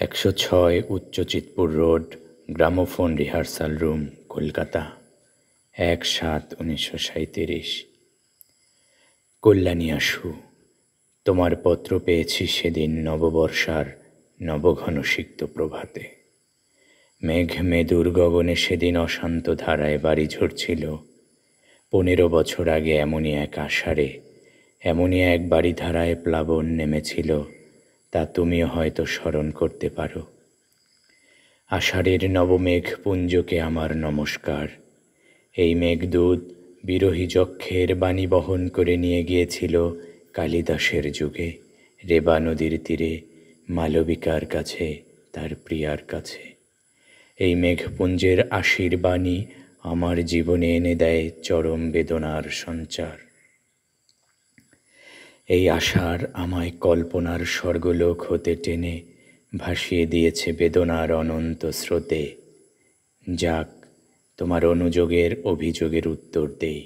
106 উচ্চ Chitpur road, gramophone rehearsal room, Kolkata, 1/7/1937। Kalyani আশু, তোমার পত্র পেয়েছি সেদিন নববর্ষার নবঘনসিক্ত প্রভাতে। মেঘ মেদুর গগনে সেদিন অশান্ত ধারায় বাড়ি ঝরছিল। 15 বছর আগে এমনই এক আষাঢ়ে এমনই এক বাড়িধারায় প্লাবন নেমেছিল, তা তুমিও হয়তো স্মরণ করতে পারো। আষাঢ়ের নবমেঘ পুঞ্জকে আমার নমস্কার। এই মেঘদূত বিরহী যক্ষের বাণী বহন করে নিয়ে গিয়েছিল কালিদাসের যুগে রেবা নদীর তীরে মালবিকার কাছে, তার প্রিয়ার কাছে। এই মেঘপুঞ্জের আশির বাণী আমার জীবনে এনে দেয় চরম বেদনার সঞ্চার। এই আশার আমায় কল্পনার স্বর্গলোক হতে টেনে ভাসিয়ে দিয়েছে বেদনার অনন্ত স্রোতে। যাক, তোমার অনুযোগের অভিযোগের উত্তর দেই।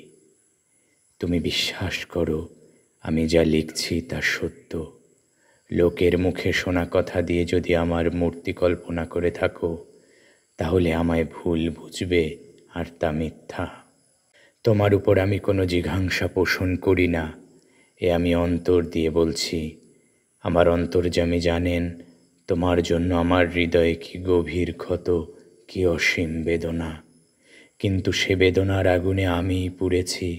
তুমি বিশ্বাস করো, আমি যা লিখছি তা সত্য। লোকের মুখে শোনা কথা দিয়ে যদি আমার মূর্তি কল্পনা করে থাকো, তাহলে আমায় ভুল বুঝবে, আর তা মিথ্যা। তোমার উপর আমি কোনো জিঘাংসা পোষণ করি না, এ আমি অন্তর দিয়ে বলছি। আমার অন্তর্যামী জানেন তোমার জন্য আমার হৃদয়ে কি গভীর ক্ষত, কি অসীম বেদনা। কিন্তু সে বেদনার আগুনে আমিই পুড়েছি,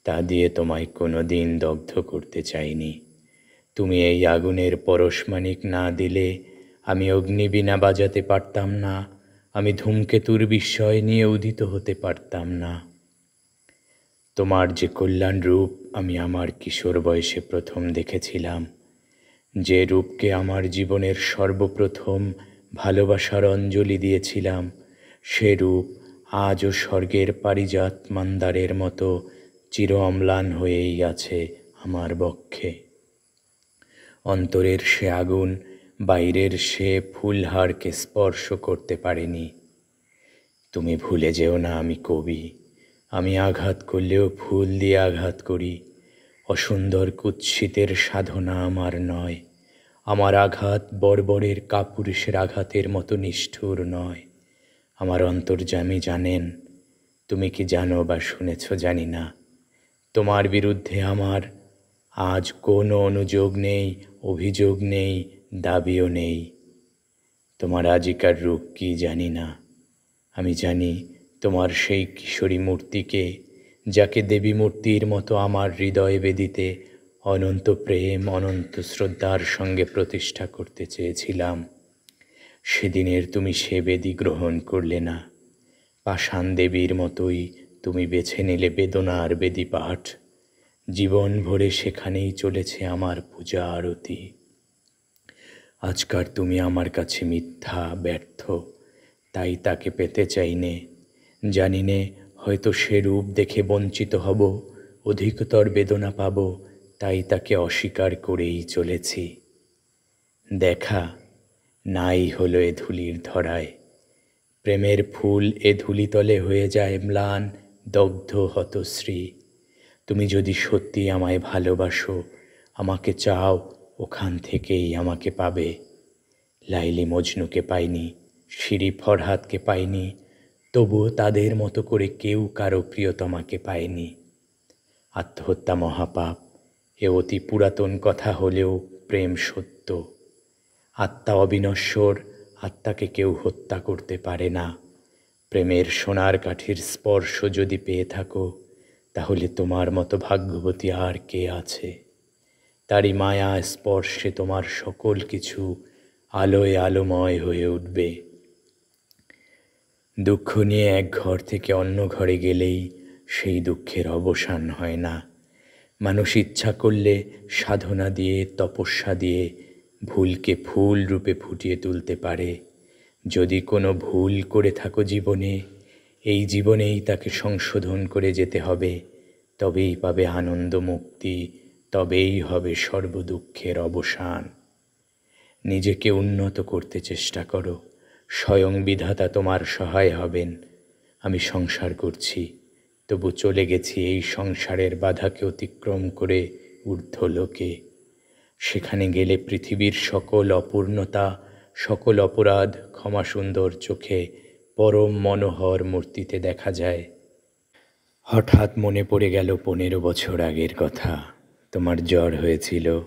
তা দিয়ে তোমায় কোনো দিন দগ্ধ করতে চাইনি। তুমি এই আগুনের পরশমানিক না দিলে আমি অগ্নিবীণা বাজাতে পারতাম না, আমি ধূমকেতুর বিস্ময় নিয়ে উদিত হতে পারতাম না। তোমার যে কল্যাণ রূপ আমি আমার কিশোর বয়সে প্রথম দেখেছিলাম, যে রূপকে আমার জীবনের সর্বপ্রথম ভালোবাসার অঞ্জলি দিয়েছিলাম, সে রূপ আজও স্বর্গের পারিজাত মন্দারের মতো চির অম্লান হয়েই আছে আমার বক্ষে। অন্তরের সে আগুন বাইরের সে ফুলহারকে স্পর্শ করতে পারেনি। তুমি ভুলে যেও না আমি কবি, আমি আঘাত করলেও ফুল দিয়ে আঘাত করি। অসুন্দর কুৎসিতের সাধনা আমার নয়, আমার আঘাত বর্বরের কাপুরুষের আঘাতের মতো নিষ্ঠুর নয়। আমার অন্তর্যামী জানেন, তুমি কি জানো বা শুনেছ জানি না, তোমার বিরুদ্ধে আমার আজ কোনো অনুযোগ নেই, অভিযোগ নেই, দাবিও নেই। তোমার আজিকার রূপ কি জানি না, আমি জানি তোমার সেই কিশোরী মূর্তিকে, যাকে দেবী মূর্তির মতো আমার হৃদয় বেদিতে অনন্ত প্রেম, অনন্ত শ্রদ্ধার সঙ্গে প্রতিষ্ঠা করতে চেয়েছিলাম। সেদিনের তুমি সে বেদি গ্রহণ করলে না। পাষাণ দেবীর মতোই তুমি বেছে নিলে বেদনার বেদি পাঠ। জীবন ভরে সেখানেই চলেছে আমার পূজা আরতি। আজকার তুমি আমার কাছে মিথ্যা, ব্যর্থ, তাই তাকে পেতে চাইনে। জানি নে, হয়তো সে রূপ দেখে বঞ্চিত হব, অধিকতর বেদনা পাব, তাই তাকে অস্বীকার করেই চলেছি। দেখা নাই হলো এ ধুলির ধরায়, প্রেমের ফুল এ ধুলিতলে হয়ে যায় ম্লান, দগ্ধ, হতশ্রী। তুমি যদি সত্যি আমায় ভালোবাসো, আমাকে চাও, ওখান থেকেই আমাকে পাবে। লাইলি মজনুকে পাইনি, শিরি ফরহাদকে পাইনি, তবুও তাদের মতো করে কেউ কারো প্রিয়তমাকে পায়নি। আত্মহত্যা মহাপাপ, এ অতি পুরাতন কথা হলেও প্রেম সত্য। আত্মা অবিনশ্বর, আত্মাকে কেউ হত্যা করতে পারে না। প্রেমের সোনার কাঠির স্পর্শ যদি পেয়ে থাকো, তাহলে তোমার মতো ভাগ্যবতী আর কে আছে? তারই মায়া স্পর্শে তোমার সকল কিছু আলোয় আলোময় হয়ে উঠবে। দুঃখ নিয়ে এক ঘর থেকে অন্য ঘরে গেলেই সেই দুঃখের অবসান হয় না। মানুষ ইচ্ছা করলে সাধনা দিয়ে, তপস্যা দিয়ে ভুলকে ফুল রূপে ফুটিয়ে তুলতে পারে। যদি কোনো ভুল করে থাকো জীবনে, এই জীবনেই তাকে সংশোধন করে যেতে হবে, তবেই পাবে আনন্দ মুক্তি, তবেই হবে সর্বদুঃখের অবসান। নিজেকে উন্নত করতে চেষ্টা করো, স্বয়ং বিধাতা তোমার সহায় হবেন। আমি সংসার করছি, তবু চলে গেছি এই সংসারের বাধাকে অতিক্রম করে ঊর্ধ্বলোকে। সেখানে গেলে পৃথিবীর সকল অপূর্ণতা, সকল অপরাধ ক্ষমা সুন্দর চোখে পরম মনোহর মূর্তিতে দেখা যায়। হঠাৎ মনে পড়ে গেল 15 বছর আগের কথা। তোমার জ্বর হয়েছিল।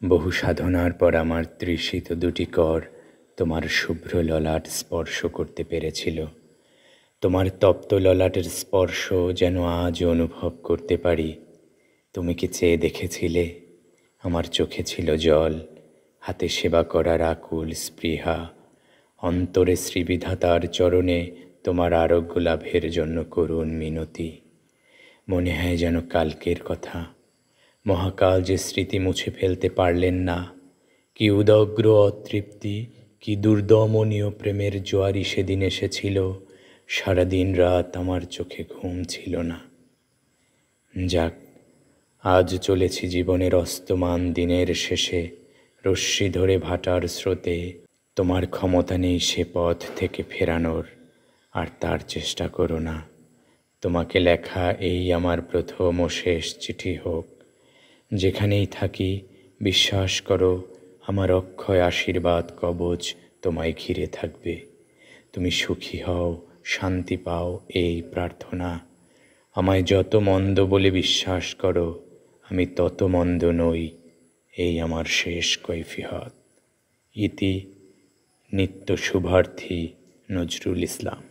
বহু সাধনার পর আমার তৃষিত দুটি কর তোমার শুভ্র ললাট স্পর্শ করতে পেরেছিল। তোমার তপ্ত ললাটের স্পর্শ যেন আজও অনুভব করতে পারি। তুমি কি চেয়ে দেখেছিলে? আমার চোখে ছিল জল, হাতে সেবা করার আকুল স্পৃহা, অন্তরে শ্রীবিধাতার চরণে তোমার আরোগ্য লাভের জন্য করুণ মিনতি। মনে হয় যেন কালকের কথা। মহাকাল যে স্মৃতি মুছে ফেলতে পারলেন না। কি উদগ্র অতৃপ্তি, কি দুর্দমনীয় প্রেমের জোয়ারি সেদিন এসেছিল। সারাদিন রাত আমার চোখে ঘুম ছিল না। যাক, আজ চলেছি জীবনের অস্তমান দিনের শেষে, রশ্মি ধরে ভাটার স্রোতে। তোমার ক্ষমতা নেই সে পথ থেকে ফেরানোর, আর তার চেষ্টা করো না। তোমাকে লেখা এই আমার প্রথম ও শেষ চিঠি হোক। যেখানেই থাকি বিশ্বাস করো, আমার অক্ষয় আশীর্বাদ কবচ তোমায় ঘিরে থাকবে। তুমি সুখী হও, শান্তি পাও, এই প্রার্থনা। আমায় যত মন্দ বলে বিশ্বাস করো, আমি তত মন্দ নই, এই আমার শেষ কৈফিয়ত। ইতি নিত্য শুভার্থী নজরুল ইসলাম।